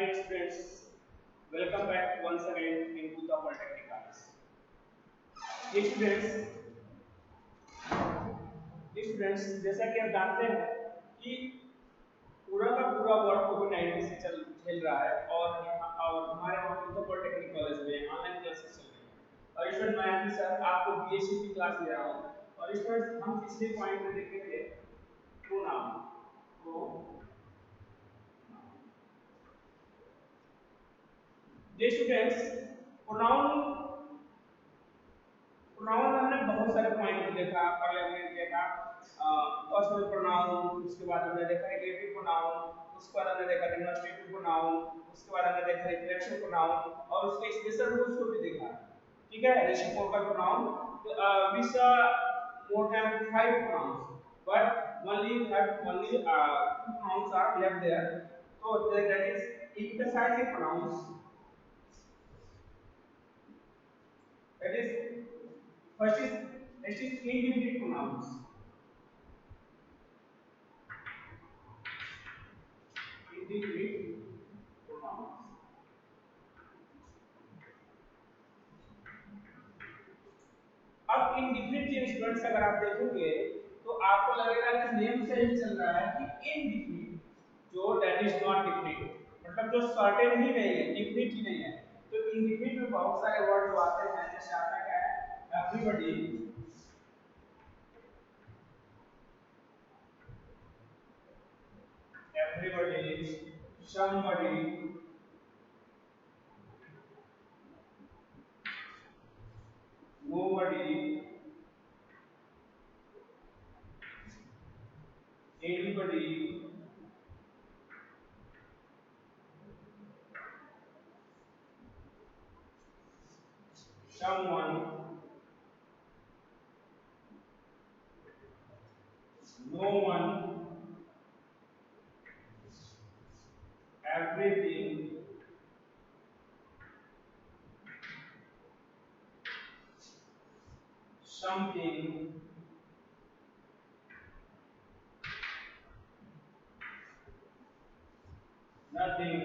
dear students, welcome back once again into the Polytechnic class. Students, जैसा कि आप जानते हैं कि पूरा का पूरा वर्ल्ड कोविड-19 से चल झेल रहा है और हमारे वहाँ उत्तर पॉलिटेक्निक कॉलेज में ऑनलाइन क्लासेस चल रही हैं। और स्टूडेंट मैं भी सर आपको बीएससी की क्लास ले रहा हूँ और स्टूडेंट्स हम पिछले पॉइंट में देखेंगे प्रोनाउन तो ये स्टूडेंट्स प्रोनाउन प्रोनाउन में हमने बहुत सारे पॉइंट देखा पहले हमने देखा पर्सनल प्रोनाउन उसके बाद हमने देखा रिलेटिव प्रोनाउन उसके बाद हमने देखा डेमोस्ट्रेटिव प्रोनाउन उसके बाद हमने देखा रिफ्लेक्शन प्रोनाउन और उसके स्पेशल रूल्स को भी देखा ठीक है reciprocal pronoun we saw more than 5 pronouns but only two pronouns are left there so that is emphasizing pronouns that is first is indefinite pronouns indefinite pronouns अब indefinite students अगर आप देखोगे तो आपको लगेगा कि नेम से ही चल रहा है कि indefinite जो that is not definite मतलब जो सर्टेन ही नहीं है definite ही नहीं है तो indefinite में बहुत सारे वर्ड जो आते हैं जैसे आता क्या है everybody everybody somebody nobody anybody someone no one everything something nothing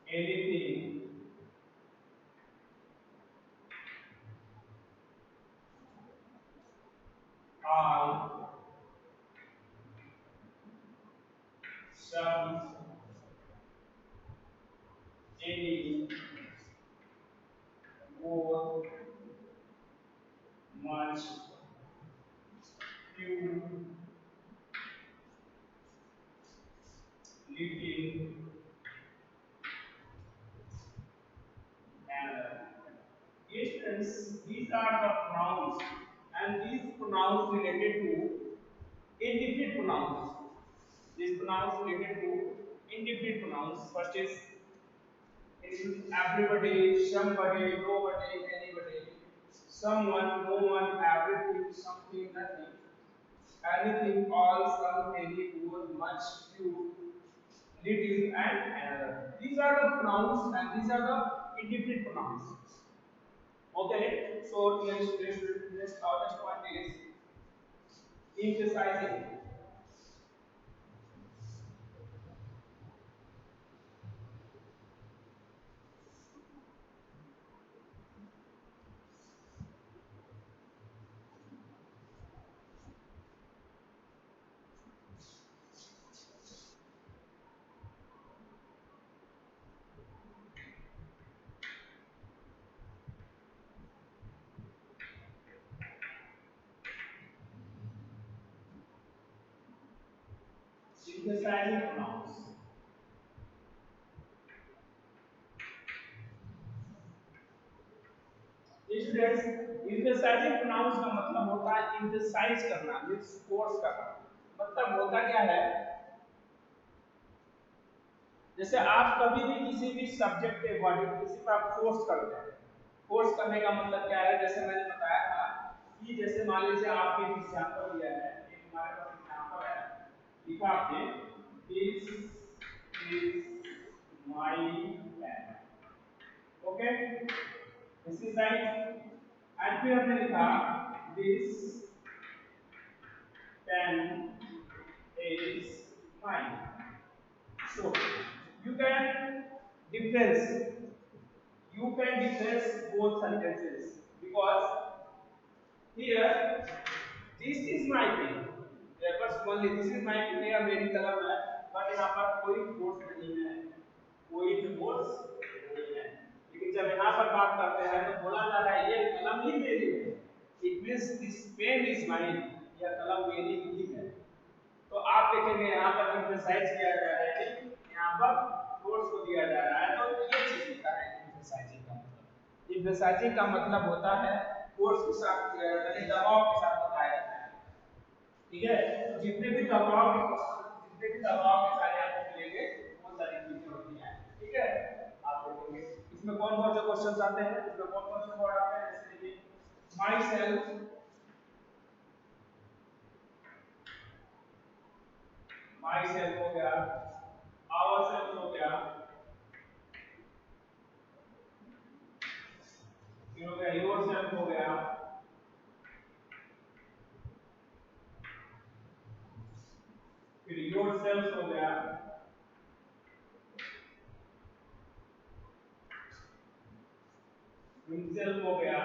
anything all some any more much few little and yes, these are the pronouns and these pronouns related to indefinite pronouns. These pronouns related to indefinite pronouns. First is everybody, somebody, nobody, anybody, someone, no one, everything, something, nothing, anything, all, some, any, more, much, few, little, and another. These are the pronouns and these are the indefinite pronouns. Okay, so let's our next point is emphasizing. Emphasizing pronouns. Students emphasizing pronouns का मतलब होता है emphasize करना means force करना मतलब होता क्या है जैसे आप कभी भी किसी भी सब्जेक्ट के अकॉर्डिंग किसी पर आप फोर्स करते हैं फोर्स करने का मतलब क्या है जैसे मैंने बताया था कि जैसे मान लीजिए आपने एक एग्जांपल दिया है एक हमारे पास एग्जांपल है लिखा आपने this is my pen okay this is right and फिर हमने लिखा this pen pen is mine. So you can difference you can difference both sentences because here this is my pen. बस मान ली this is my pen या मेरी कलम है but यहाँ पर कोई फोर्स नहीं है कोई फोर्स नहीं है लेकिन जब यहाँ पर बात करते हैं तो बोला जा रहा है ये कलम ही मेरी है it means this pen is mine यह कलम मेरी ही है तो आप देखेंगे यहाँ पर एम्फसाइज किया जा रहा है कि यहाँ पर फोर्स को दिया जा रहा है तो ये चीज होता है एम्फसाइजिंग का मतलब एम्फसाइजिंग का मतलब होता है फोर्स के साथ किया जाता है दबाव के साथ बताया जाता है ठीक है जितने भी दबाव के सारे आपको मिलेंगे वो सारी चीजें होती हैं ठीक है आप देखेंगे इसमें कौन कौन से क्वेश्चंस आते हैं इसमें कौन कौन से वर्ड आते हैं जैसे कि माई सेल्फ माई सेल्फ हो गया आवर सेल्फ हो गया फिर हो गया योर सेल्फ हो गया फिर योर सेल्फ हो गया हिमसेल्फ हो गया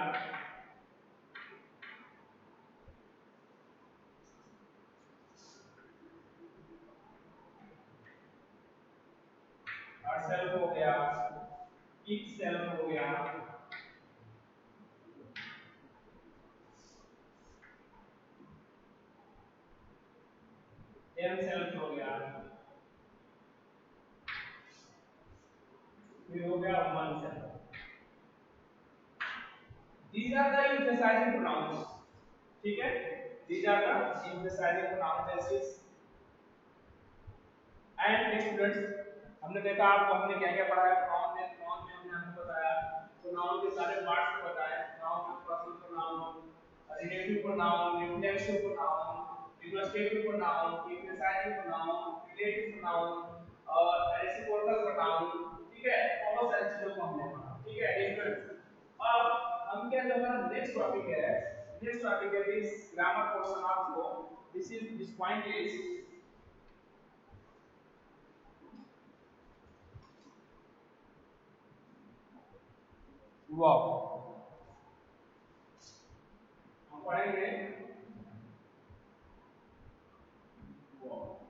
सेल्फ हो गया इट सेल्फ हो गया एम सेल्फ हो गया फिर हो गया one self these are the emphasizing pronouns ठीक है these are the emphasizing pronouns basis and students हमने देखा आपको हमने क्या क्या पढ़ा है pronoun में हमने आपको बताया pronoun के सारे पार्ट्स बताए pronoun में personal pronoun relative pronoun reflexive pronoun demonstrative pronoun emphasizing pronoun relative pronoun और reciprocal pronoun ठीक है बहुत सारी चीजों को हमने पढ़ा ठीक है स्टूडेंट्स अब हम क्या जो हमारा नेक्स्ट टॉपिक है इस ग्रामर पोर्शन आपको दिस पॉइंट इज वर्ब हम पढ़ेंगे वर्ब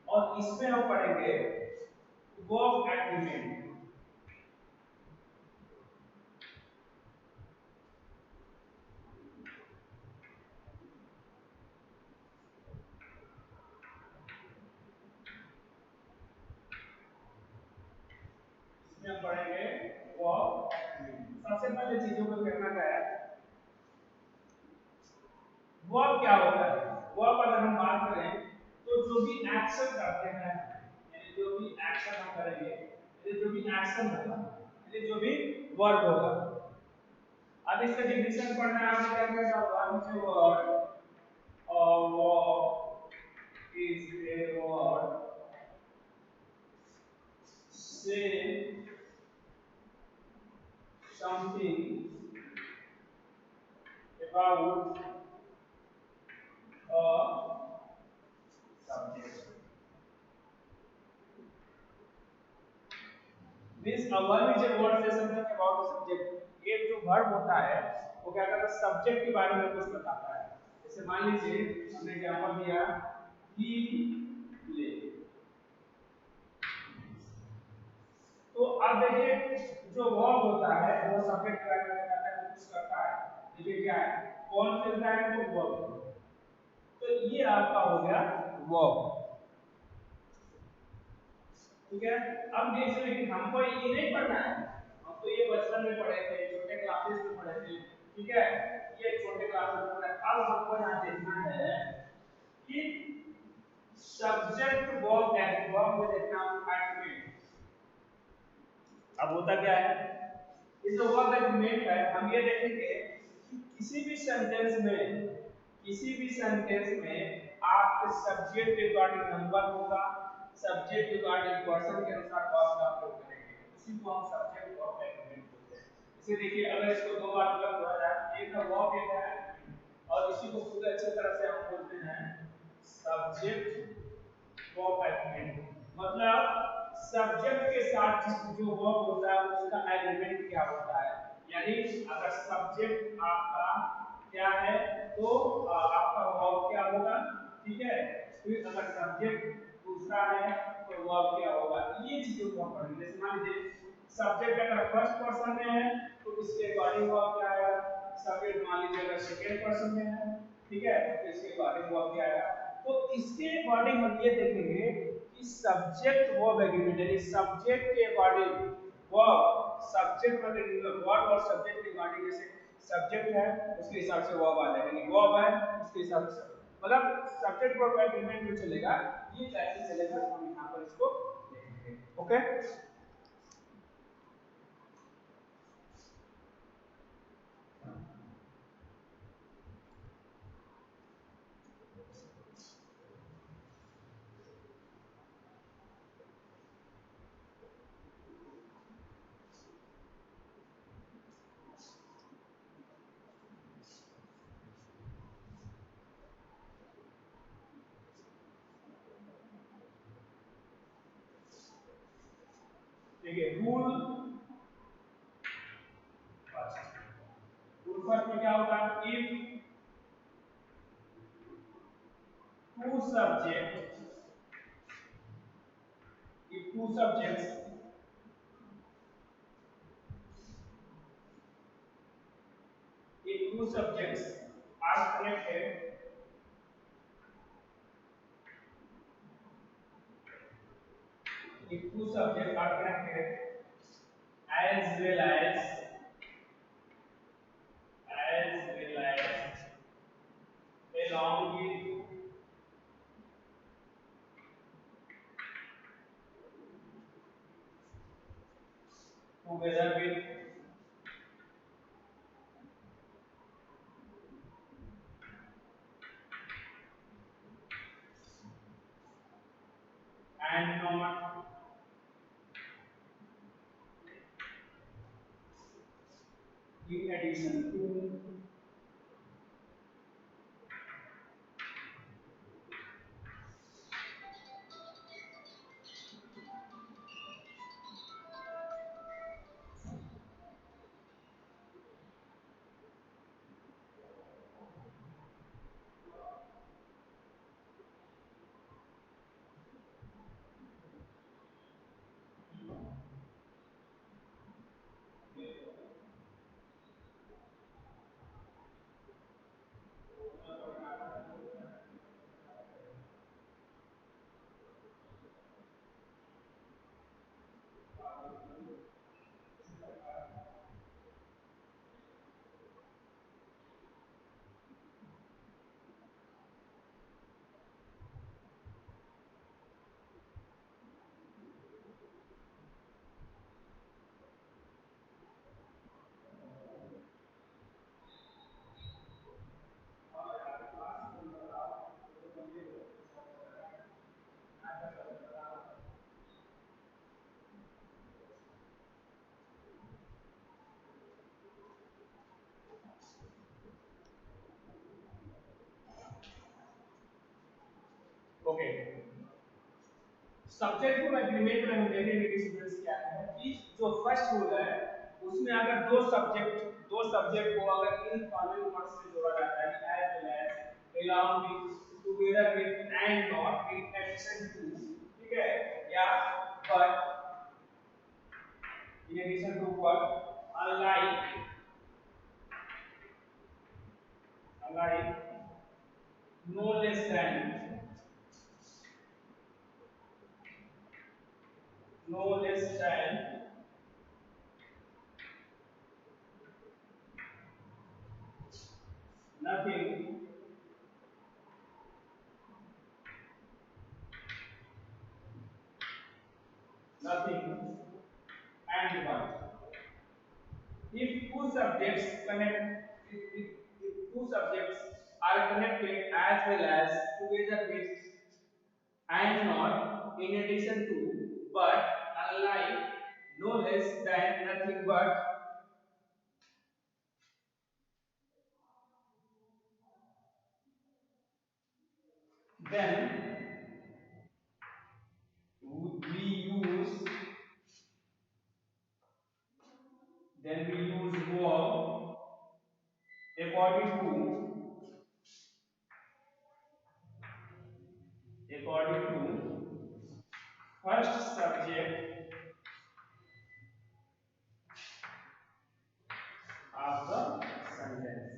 और इसमें हम पढ़ेंगे वर्ब एग्रीमेंट इसमें पढ़ेंगे वर्ब एग्रीमेंट सबसे पहले चीजों को करना क्या है वर्ब क्या होता है वर्ब अगर हम बात करें तो जो भी एक्शन करते हैं यानी जो भी एक्शन हम करेंगे यानी जो भी एक्शन होगा यानी जो भी वर्ब होगा अब इसका डेफिनेशन पढ़ना है आपको क्या कहता है वर्ब इज वर्ड और verb is a word say something about a subject means a verb is a word say something about a subject ये जो verb होता है वो क्या करता है सब्जेक्ट के बारे में कुछ बताता है जैसे मान लीजिए हमने एग्जांपल दिया he play तो अब देखिए जो वर्ब होता है वो सब्जेक्ट के बारे में बताता है कुछ करता है देखिए क्या है कौन खेलता है तो वर्ब तो ये आपका हो गया वर्ब ठीक है अब देखिए कि हमको ये नहीं पढ़ना है हम तो ये बचपन में पढ़े थे छोटे क्लासेस में पढ़े थे ठीक है ये छोटे क्लास में पढ़ा अब हमको यहाँ देखना है कि सब्जेक्ट वर्ब में देखना एग्रीमेंट अब होता क्या है ये जो वर्ब एग्रीमेंट है हम ये देखेंगे कि किसी भी सेंटेंस में आपके सब्जेक्ट रिगार्डिंग नंबर होगा सब्जेक्ट रिगार्डिंग पर्सन के अनुसार वर्ब का प्रयोग करेंगे इसी को हम सब्जेक्ट वर्ब एग्रीमेंट बोलते हैं इसे देखिए अगर इसको दो बार अलग बोला जाए एक है वर्ब, एक है एडजेक्टिव, और इसी को पूरे अच्छे तरह से हम बोलते हैं सब्जेक्ट वर्ब एग्रीमेंट। मतलब सब्जेक्ट के साथ जो वर्ब होता है उसका एग्रीमेंट क्या होता है, यानी अगर सब्जेक्ट आपका क्या है तो आपका वर्ब क्या होगा, ठीक है। फिर अगर सब्जेक्ट दूसरा है तो वर्ब क्या होगा, ये चीजों को हम पढ़ेंगे। जैसे मान लीजिए सब्जेक्ट अगर फर्स्ट पर्सन में है तो इसके अकॉर्डिंग वर्ब क्या आएगा, सब्जेक्ट मान लीजिए अगर सेकंड पर्सन में है, ठीक है, तो इसके अकॉर्डिंग वर्ब क्या आएगा। तो इसके अकॉर्डिंग हम ये देखेंगे कि सब्जेक्ट वर्ब एग्रीमेंट, यानी सब्जेक्ट के अकॉर्डिंग वर्ब, सब्जेक्ट मतलब वर्ब और सब्जेक्ट के अकॉर्डिंग, जैसे सब्जेक्ट है उसके हिसाब से वर्ब आ जाएगा, यानी वर्ब है उसके हिसाब से मतलब सब्जेक्ट वर्ब एग्रीमेंट जो चलेगा ये कैसे चलेगा, तो हम यहां पर इसको देखेंगे। ओके, देखिए रूल फर्स्ट, रूल फर्स्ट में क्या होगा, if two subject, if two subjects, if two subjects are connected, if two subjects are connected as well as along with together with and not in addition to, okay, subject को agreement में हम देखेंगे कि students क्या है कि जो first rule है उसमें अगर दो सब्जेक्ट को अगर इन फॉलोइंग वर्ड्स से जोड़ा जाता है, as well as, along with, together with, and not, in addition to, ठीक है, या but, in addition to what, unlike, no less than, no less than, nothing, nothing, and what. If two subjects connect, if two subjects are connected as well as, together with, and not, in addition to, but, unlike, no less than, nothing but, then we use verb according to first subject of the sentence।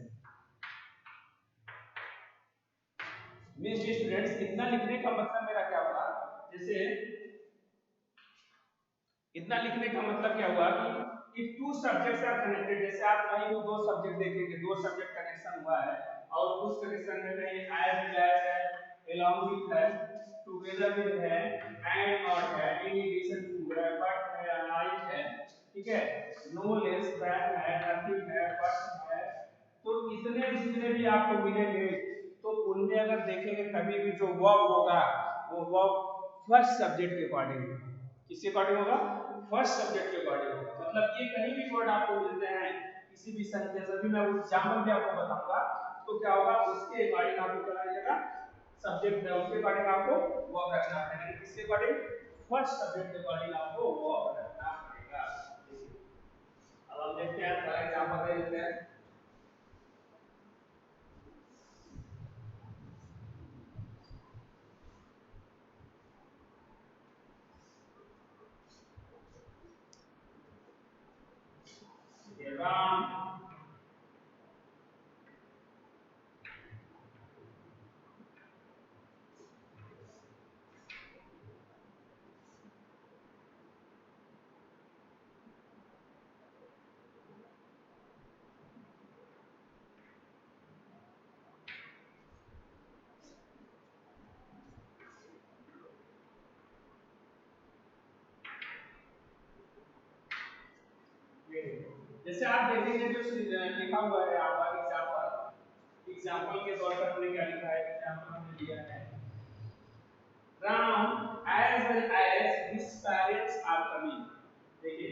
Means students इतना लिखने का मतलब मेरा क्या हुआ, जैसे इतना लिखने का मतलब क्या हुआ कि if two subjects are connected, जैसे आप कहीं भी दो सब्जेक्ट देखेंगे, दो सब्जेक्ट कनेक्शन हुआ है और उस कनेक्शन में कहीं एज विल है, along with है, टुगेदर विद है, एंड नॉट है, इन एडिशन टू है, बट है, लाइक है, ठीक है, नो लेस देन है, नथिंग है, बट है, तो इतने जितने भी आपको मिलेंगे तो उनमें अगर देखेंगे कभी भी जो वर्ब होगा वो वर्ब फर्स्ट सब्जेक्ट के अकॉर्डिंग, किसके अकॉर्डिंग होगा, फर्स्ट सब्जेक्ट के अकॉर्डिंग होगा। मतलब ये कहीं भी वर्ड आपको मिलते हैं किसी भी सेंटेंस, अभी मैं एग्जांपल भी आपको बताऊंगा, तो क्या होगा उसके अकॉर्डिंग आपको क्या लगेगा, सब्जेक्ट है उसके अकॉर्डिंग आपको वर्ब रखना पड़ेगा, किसके अकॉर्डिंग, फर्स्ट सब्जेक्ट के अकॉर्डिंग आपको वर्ब रखना पड़ेगा। अब हम देखते हैं पहला एग्जांपल दे देते हैं। राम जैसे आप देखेंगे जो लिखा हुआ है आपका एग्जांपल, एग्जांपल के तौर पर हमने क्या लिखा है, एग्जांपल हमने लिया है Ram as well as his parents are coming। देखिए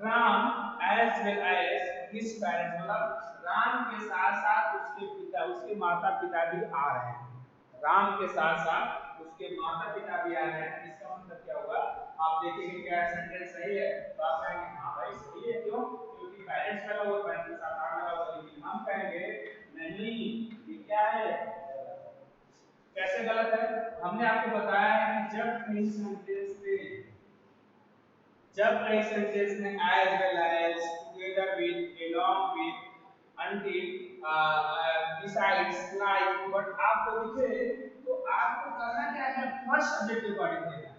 Ram as well as his parents, मतलब राम के साथ साथ उसके पिता, उसके माता पिता भी आ रहे हैं, राम के साथ साथ उसके माता पिता भी आ रहे हैं, इसका मतलब क्या होगा, आप देखेंगे क्या सेंटेंस सही है, तो आप कहेंगे हाँ भाई सही है, क्यों, क्योंकि पेरेंट्स लगा हुआ, पेरेंट्स के साथ आ लगा हुआ, लेकिन हम कहेंगे नहीं ये क्या है, कैसे गलत है, हमने आपको बताया है कि जब कहीं सेंटेंस में as well as, together with, along with, until, besides, like, but आपको दिखे तो आपको करना क्या है, फर्स्ट सब्जेक्ट के अकॉर्डिंग देना है,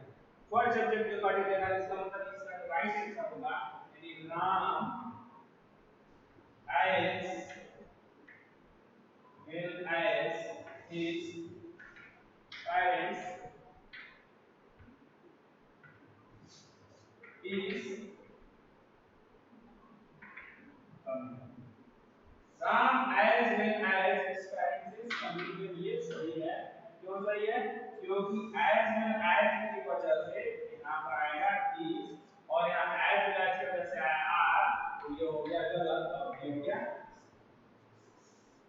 फर्स्ट सब्जेक्ट के अकॉर्डिंग देना है, इसका मतलब इसका राइट आंसर होगा यानी Ram as well as his parents is coming। Ram as well as his parents is coming के लिए सही है, क्यों सही है, क्योंकि as well as की वजह से यहाँ पर आएगा is, और यहाँ as well as की वजह से आया are, तो ये हो गया गलत, और ये हो गया।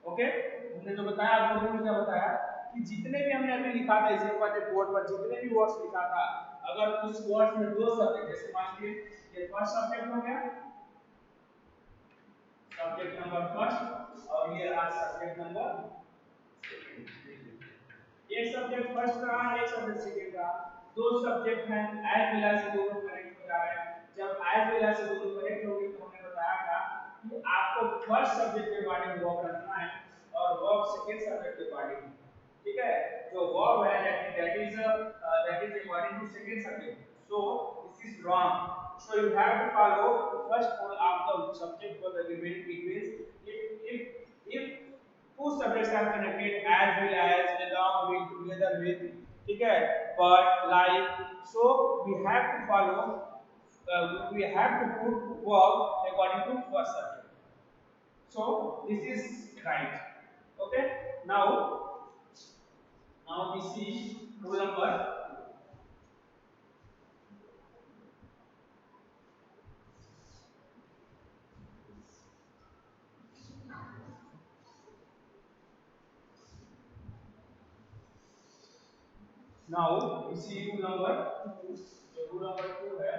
ओके, हमने जो बताया आपको रूल क्या बताया कि जितने भी हमने अभी लिखा था इसके पहले बोर्ड पर जितने भी वर्ड्स लिखा था, अगर उस वर्ड में दो सब्जेक्ट, जैसे मान लीजिए ये फर्स्ट सब्जेक्ट हो गया, सब्जेक्ट नंबर फर्स्ट, और ये आज सब्जेक्ट नंबर सेकंड, एक सब्जेक्ट फर्स्ट रहा, एक सब्जेक्ट सेकंड रहा, दो सब्जेक्ट हैं एज वेल एज, दोनों कनेक्ट हो जा रहे हैं, जब एज वेल एज दोनों कनेक्ट हो गए तो हमने बताया था कि आपको फर्स्ट सब्जेक्ट के बारे में वर्ब रखना है और वर्ब सेकंड सब्जेक्ट के बारे में, ठीक है, जो वर्ब है that is according to second subject, so this is wrong, so you have to follow first rule of the subject for the remaining, it means if two subjects are connected as well as, along with, together with, ठीक है, but like, so we have to follow, we have to put verb according to first subject, so this is right। Okay, now we see rule number, now we see rule number 2, so rule number 2 है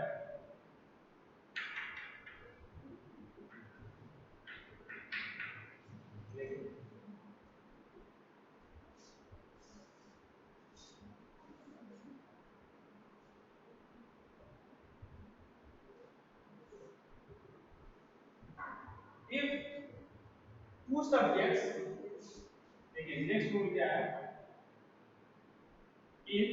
two subjects, देखिए next rule क्या है, if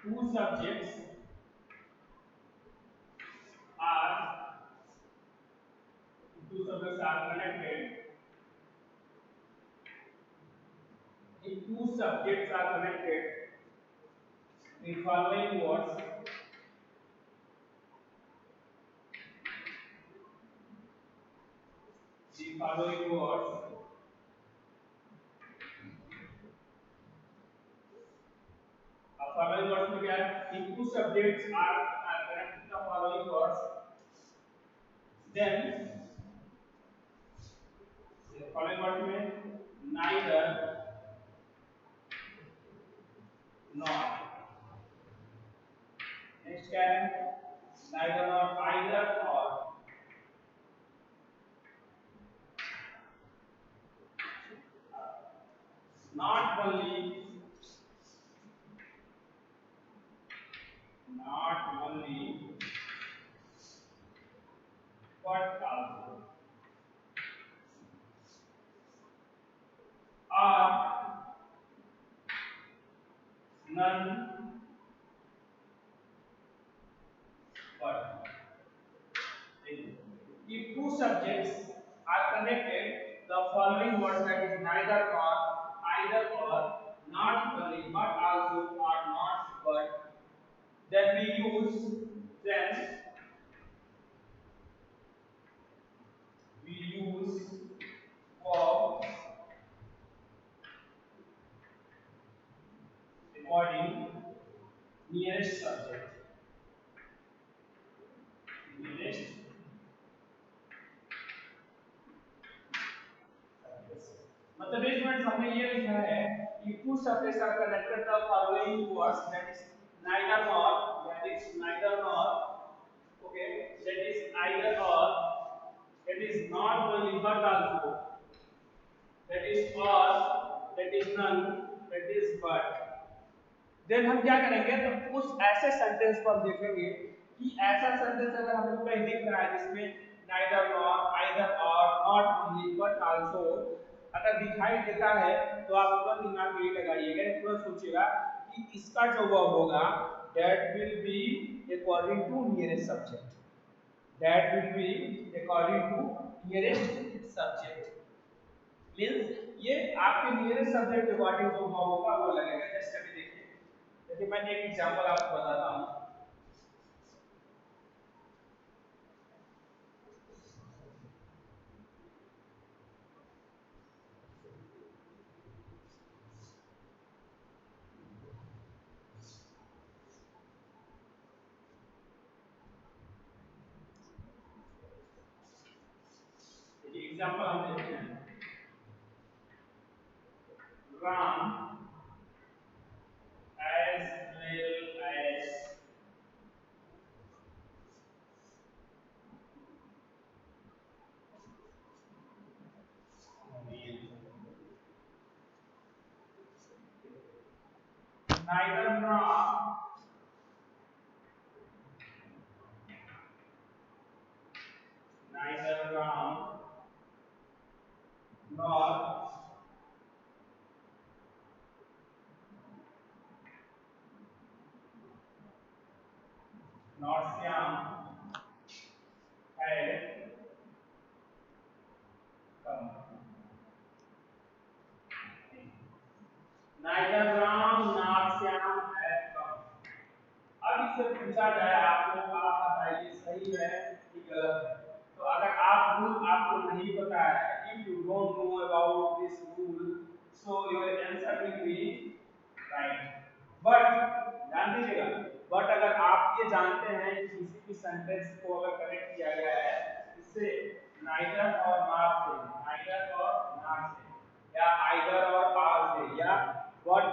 two subjects are two subjects are connected, if two subjects are connected, the following words, the following words following words में क्या है, if two subjects are connected the following words, then the following words में neither nor, next क्या है, neither nor, either or, not only, not only but also, or none but. If two subjects are connected, the following words, that is neither or, either or, not only but also, or not but, then then we use verb according nearest subject, nearest मतलब इस point हमने ये लिखा है कि two subjects are connected the following words, that is neither nor, that is neither nor, okay, that is either or, that is not only but also, that is or, that is none, that is but. Then हम क्या करेंगे, तो उस ऐसे sentence को हम देखेंगे कि ऐसा सेंटेंस अगर हम लोग कहीं दिख रहा है जिसमें neither nor, either or, not only but also अगर दिखाई देता है, तो आप तुरंत दिमाग में ये लगाइएगा, तुरंत सोचिएगा कि इसका जो वर्ब होगा that will be according to nearest subject, that will be according to nearest subject, means ये आपके नियरेस्ट सब्जेक्ट के अकॉर्डिंग जो वर्ब होगा वो लगेगा। जैसे अभी देखिए, देखिए मैं एक एग्जांपल आपको बताता हूं, देखिए एग्जांपल हम देखते हैं, Ram as well as neither Ram nor Shyam had come, neither Ram nor Shyam had come। अब इससे पूछा जाए आपको, आप बताइए सही है कि गलत है। तो अगर आप रूल आपको नहीं पता है, if you don't know about this rule, so your answer will be right. But ध्यान दीजिएगा, बट अगर आप ये जानते हैं कि किसी भी सेंटेंस को अगर कनेक्ट किया गया है इससे नाइदर और नॉट से, नाइदर और नॉट से, या आइदर और आर से, या but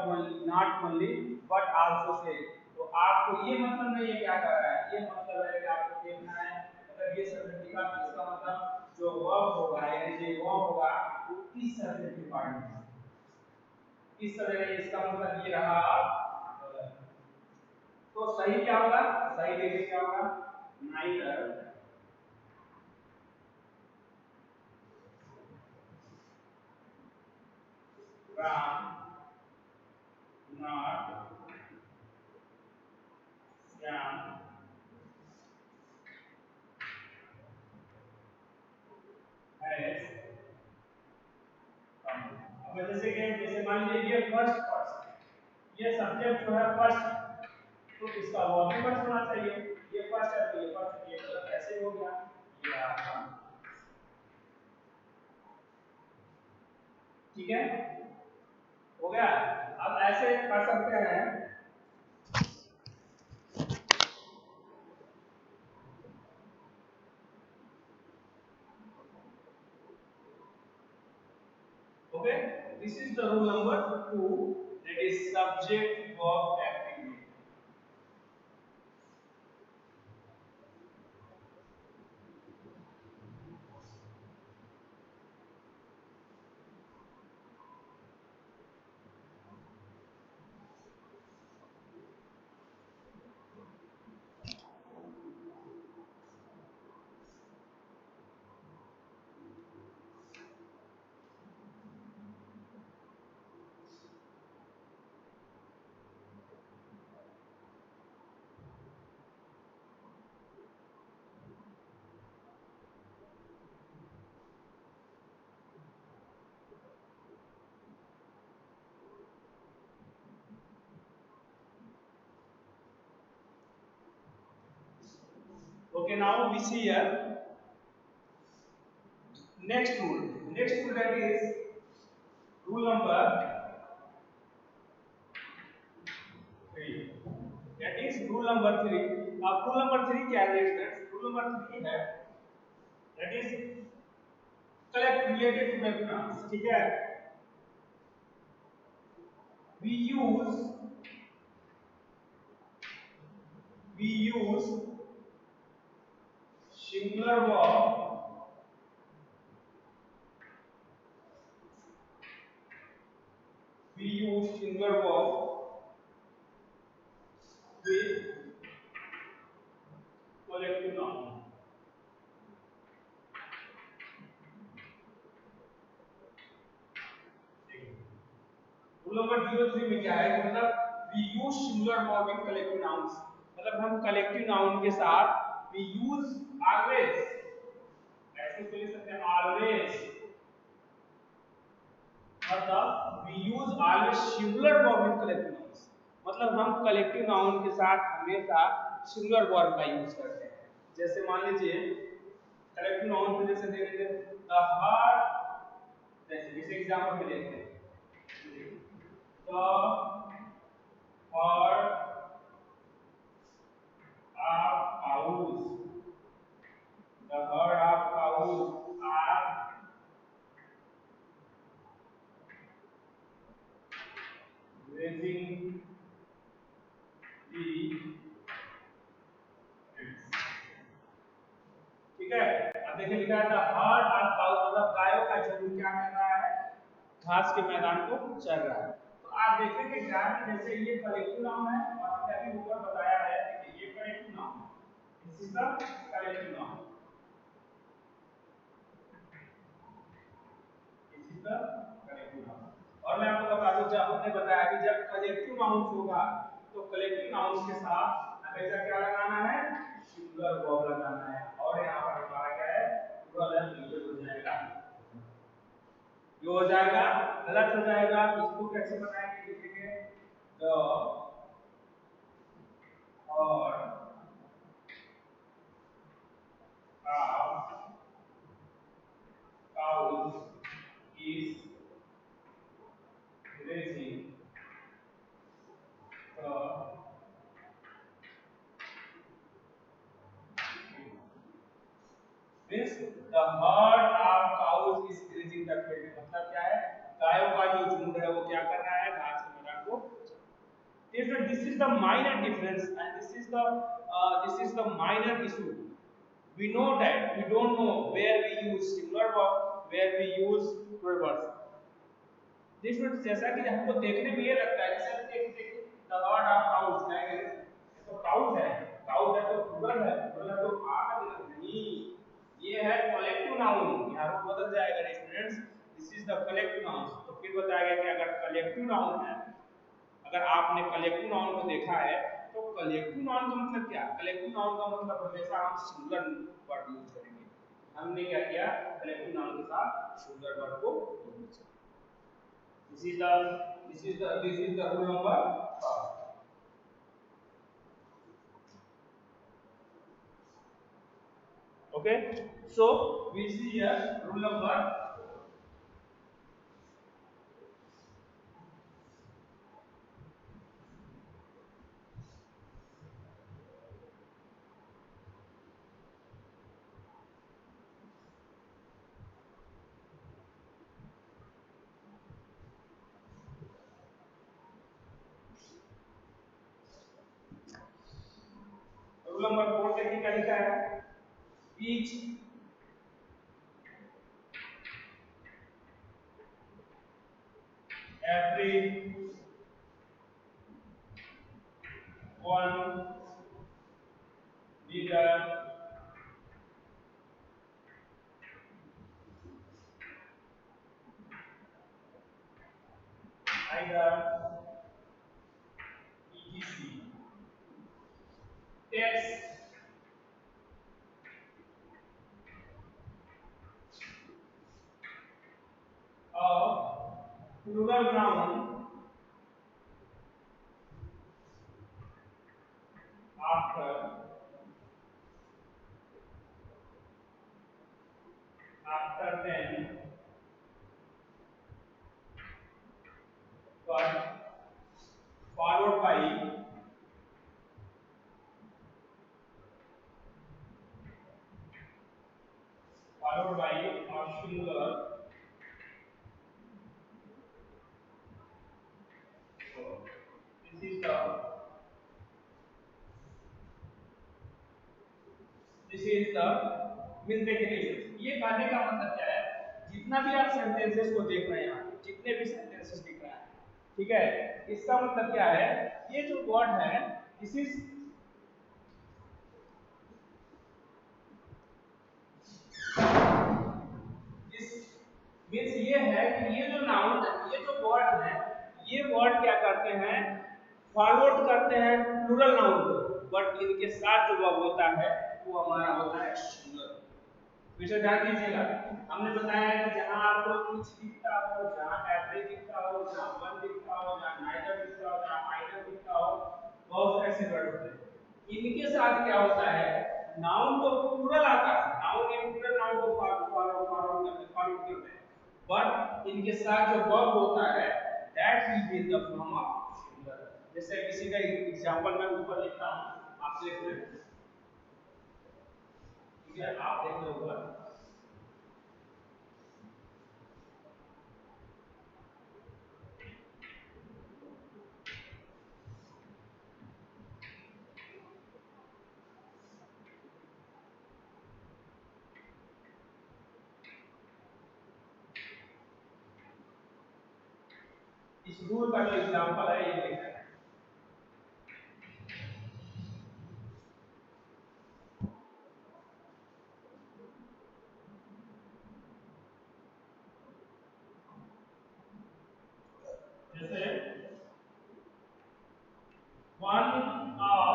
not only but also say, तो आपको ये मतलब नहीं है क्या कर रहा है, ये मतलब है कि आपको देखना है अगर ये सब्जेक्ट लिखा तो इसका मतलब जो वर्ब होगा यानी जो वर्ब होगा वो किस सब्जेक्ट के पार्ट में है, इस तरह से इसका मतलब ये रहा। तो सही क्या होगा, सही देखिए क्या होगा, neither ram, not yam, has come। अब जैसे मान लीजिए ये फर्स्ट पर्सन, ये सब्जेक्ट जो है फर्स्ट, तो इसका वर्ब भी फर्स्ट होना चाहिए। ये फर्स्ट है तो ये फर्स्ट, ये मतलब कैसे हो गया, ये आपका, ठीक है, हो गया। अब ऐसे कर सकते हैं, okay, this is the rule number 2, that is subject verb activity। Okay, now we see here next rule, that is rule number 3, that is rule number 3। अब rule number 3 क्या है स्टूडेंट्स, rule number 3 है that is collect related to backgrounds, ठीक है। we use singular verb with collective noun। Rule number 03 में क्या है, मतलब we use singular verb in collective nouns, मतलब हम कलेक्टिव नाउन के साथ वी यूज ऑलवेज, ऐसे से ले सकते हैं ऑलवेज, मतलब we use always singular verb in collective nouns, मतलब हम कलेक्टिव नाउन के साथ हमेशा सिंगुलर वर्ब का यूज करते हैं। जैसे मान लीजिए कलेक्टिव नाउन पे जैसे दे देते हैं द हार्ट, जैसे इस एग्जांपल में देखते हैं the herd of cows, the herd of cows are grazing the fields, ठीक है। अब देखिए लिखा है the herd of cows, मतलब गायों का झुंड क्या कर रहा है, घास के मैदान को चर रहा है। तो आप देखेंगे ग्राम में जैसे ये कलेक्टिव नाउन है और हमने अभी ऊपर बताया है, देखिए ये collective noun, this is the collective noun, this is the collective noun. और मैं आपको बता दूं, जब हमने बताया कि जब कलेक्टिव नाउन होगा तो कलेक्टिव नाउन के साथ हमेशा क्या लगाना है, सिंगुलर वर्ब लगाना है। और यहाँ पर हमारा क्या है, प्लूरल हो जाएगा, ये हो जाएगा, गलत हो जाएगा। इसको कैसे बनाएंगे, लिखेंगे द और cows is grazing the, means the herd of cows is grazing the field, मतलब क्या है, गायों का जो झुंड है वो क्या कर रहा है, घास के मैदान को। This is the minor difference and this is the minor issue। We know that we don't know where we use singular verb, where we use plural verbs। देखो जैसा कि हमको देखने में ये लगता है, जैसे देखिए द हर्ड ऑफ काउस है, ये तो काउस है, काउस है तो प्लूरल है, प्लूरल है तो आ का मतलब नहीं, ये है कलेक्टिव नाउन, यहाँ पर बदल जाएगा students, this is the collective noun. तो फिर बताया गया कि अगर कलेक्टिव नाउन है, अगर आपने कलेक्टिव नाउन को देखा है तो कलेक्टिव नाउन का मतलब क्या? कलेक्टिव नाउन का मतलब हमेशा हम सिंगुलर वर्ड यूज करेंगे। हमने क्या किया? कलेक्टिव नाउन के साथ सिंगुलर वर्ड को यूज किया। This is the rule number 5. Okay, so we see here rule number rule number 4 देखिए क्या लिखा है? Each every one leader either etc takes a plural noun after them but followed by a singular verb. This is the means देखिए ये कहने का मतलब क्या है? जितना भी आप सेंटेंसेस को देख रहे हैं, जितने भी सेंटेंसेस दिख रहे हैं, ठीक है, इसका मतलब क्या है? ये जो वर्ड है दिस इज मीन्स ये है कि ये जो नाउन, ये जो वर्ड है, ये वर्ड क्या करते हैं? फॉरवर्ड करते हैं प्लूरल नाउन को, बट इनके साथ जो वर्ब होता है वो हमारा होता है सिंगुलर। विषय ध्यान दीजिएगा, हमने बताया है कि जहां आपको कुछ दिखता हो, जहां एवरी दिखता हो, जहां वन दिखता हो, जहां नाइदर दिखता हो, जहां आइदर दिखता हो, बहुत ऐसे वर्ड होते हैं। इनके साथ क्या होता है? नाउन तो प्लूरल आता है, नाउन इन प्लूरल नाउन को फॉरवर्ड करते हैं, बट इनके साथ जो वर्ब होता है that will be in the form of singular. जैसे किसी का एग्जांपल मैं ऊपर लिखता हूं, आप देख लें, ठीक है, आप देख लो ऊपर। इस रूल का जो एग्जांपल है ये देखना है। जैसे one of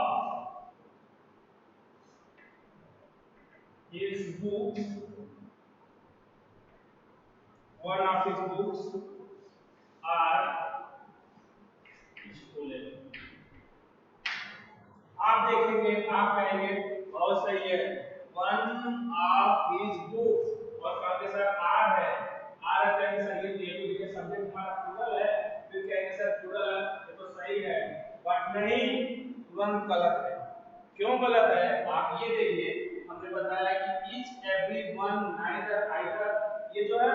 his books, one of his books are stolen। आप देखेंगे, आप कहेंगे बहुत सही है, वन ऑफ हिज बुक्स और आपके साथ आर है, आर कहेंगे सर ये देखिए सब्जेक्ट हमारा प्लूरल है, फिर कहेंगे सर प्लूरल है ये तो सही है, बट नहीं, तुरंत गलत है। क्यों गलत है? आप ये देखिए, हमने बताया कि each every one neither either, ये जो है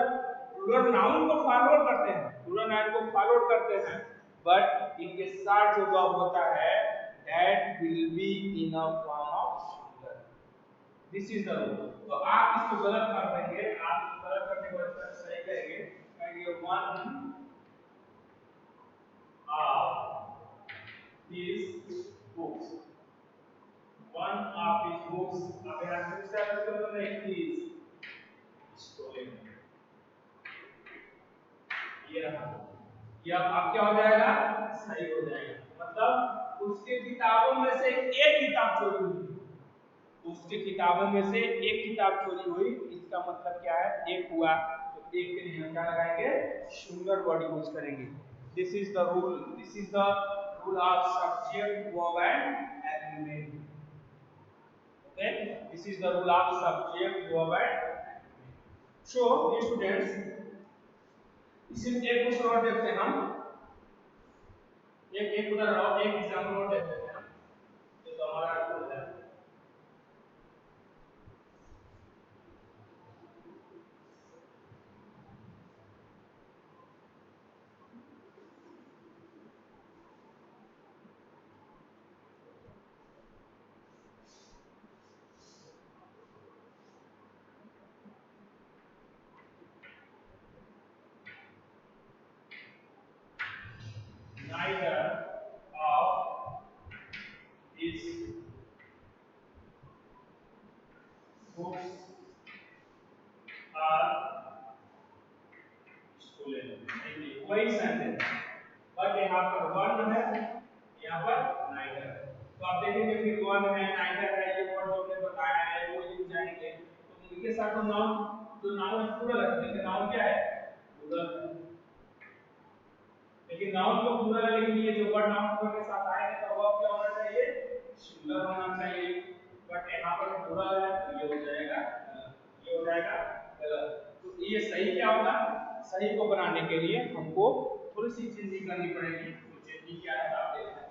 प्लूरल नाउन को फॉरवर्ड करते हैं, प्लूरल नाउन को फॉरवर्ड करते हैं, बट इनके साथ जो वर्ब होता है that will be in a form of singular। This is the rule। तो आप इसको गलत कर देंगे, आप इसको गलत करने के बाद सही करेंगे, कहेंगे one of his books, one of his books, अब यहाँ से इसका मतलब नहीं is stolen, ये रहा। ये अब क्या हो जाएगा, सही हो जाएगा। मतलब उसके किताबों में से एक किताब चोरी हुई, उसके किताबों में से एक किताब चोरी हुई, इसका मतलब क्या है, एक हुआ। तो एक के लिए हम क्या लगाएंगे, सिंगुलर वर्ड यूज करेंगे। This is the rule, this is the rule of subject verb and agreement. Okay, this is the rule of subject verb and. So students, इसमें एक क्वेश्चन और देखते हैं हम, एक एक उदाहरण और एक एग्जांपल और देखते हैं हम, तो हमारा हो जाए। Neither of these books are stolen। वही सेंटेंस, बट यहाँ पर वन है, यहाँ पर नाइदर। तो आप देखेंगे फिर वन है, नाइदर है, ये वर्ड जो हमने बताया है वो यूज जाएंगे। तो इनके साथ तो नाउन, जो नाउन है प्लूरल है, देखिए नाउन क्या है, प्लूरल है। लेकिन नाउन तो प्लूरल है, लेकिन ये जो वर्ड नाउन प्लूरल के साथ आएंगे तो वर्ब क्या होना चाहिए, सिंगुलर होना चाहिए। बट यहाँ पर प्लूरल है तो ये हो जाएगा गलत, ये हो जाएगा गलत। तो ये सही क्या होगा, सही को बनाने के लिए हमको थोड़ी सी चेंजिंग करनी पड़ेगी। तो चेंजिंग क्या है आप देखते हैं,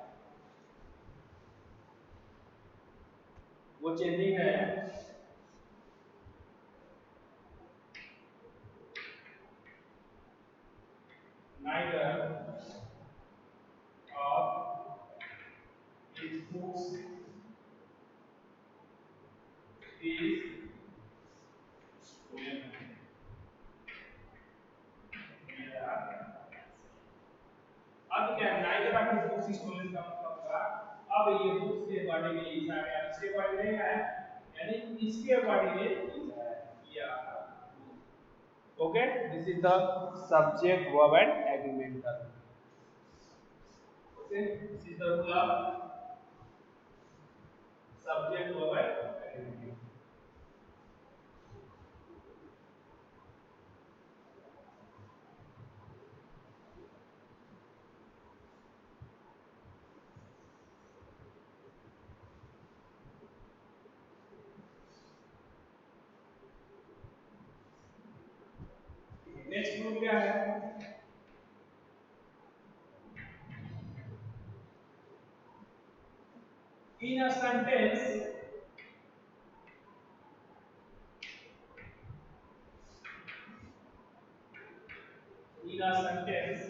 वो चेंजिंग है neither of these books is stolen। अब क्या neither of this books stolen का मतलब होगा, अब ये बुक्स के बारे में लिखा गया, इसके बारे में है, यानी इसके बारे में लिखा है या। Okay, this is the subject verb and agreement का। Okay, this is the rule of subject verb and agreement. Next rule क्या है, in a sentence in a sentence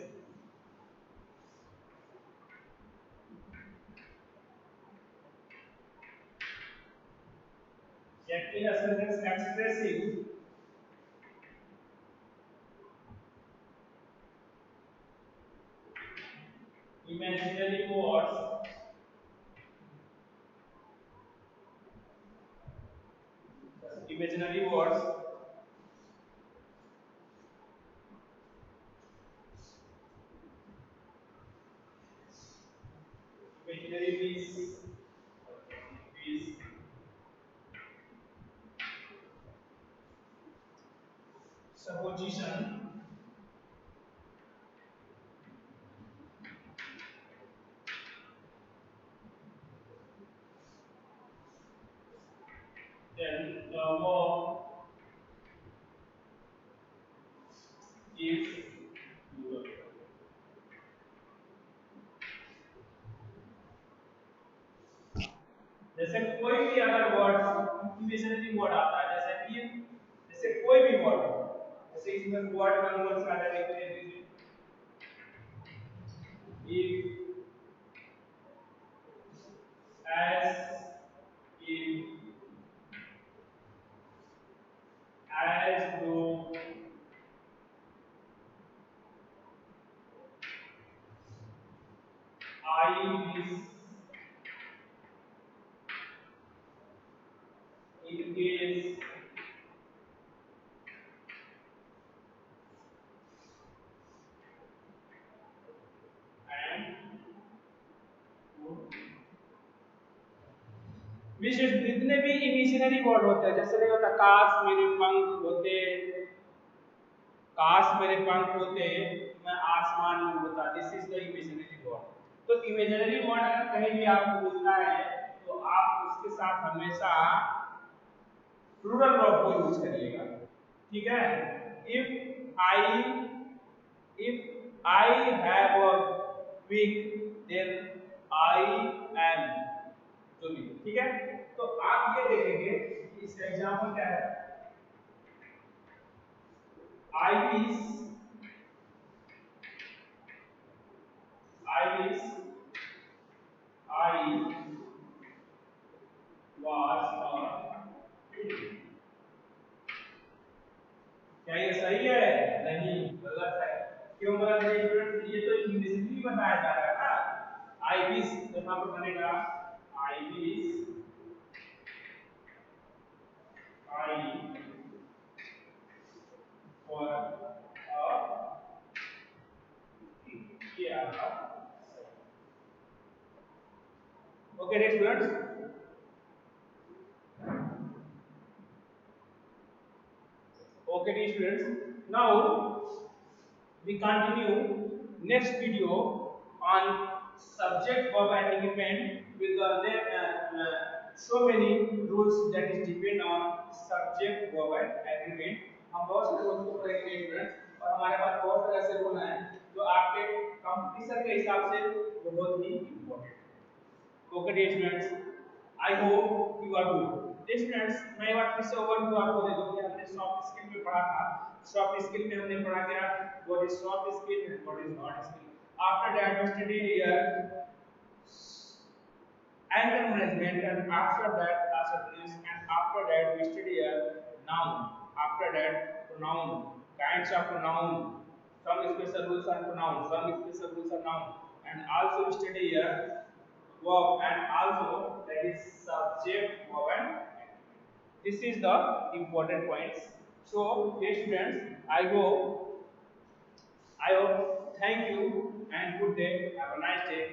in a sentence expressing imaginary words, imaginary words imaginary is supposition, then the verb is plural। जैसे कोई भी अगर word imaginary word आता है, जैसे कि जैसे कोई भी वर्ड, जैसे इसमें वर्ड का नंबर आ जाएगा, if, as, if, as though, I wish, in case, विशेष जितने भी इमेजिनरी वर्ड होते हैं, जैसे नहीं होता काश मेरे पंख होते, काश मेरे पंख होते, मैं आसमान में उड़ता, this is the imaginary word. तो इमेजिनरी वर्ड अगर कहीं भी आपको मिलता है तो आप उसके साथ हमेशा प्लूरल वर्ब को यूज करिएगा, ठीक है। If I have a week then I am to be, ठीक है। तो आप ये देखेंगे कि इसका एग्जांपल क्या है। I wish, I wish I was a, क्या ये सही है? नहीं, गलत है। क्यों गलत है स्टूडेंट? ये तो इंग्लिश में बताया जा रहा है ना। आई विश तो यहाँ पर बनेगा I wish I for a, ये आपका। Okay next students. Okay dear students, now we continue next video on subject verb agreement with so many rules that is depend on subject verb agreement। हम बहुत सारे rules को पढ़ेंगे students, और हमारे पास बहुत तरह से रूल हैं जो आपके कंपटीशन के हिसाब से बहुत ही important. Okay dear students, I hope you are good. Dear students, मैं एक बार फिर से ओवरव्यू आपको दे दूं कि हमने सॉफ्ट स्किल में पढ़ा था। सॉफ्ट स्किल में हमने पढ़ा क्या, what is soft skill and what is hard skill. After that we study here anger management, and after that we study a noun, after that pronoun, kinds of pronoun, some special rules are pronoun, some special rules are noun, and also we study a verb, and also that is subject verb and this is the important points. So dear students, I hope thank you and good day, have a nice day.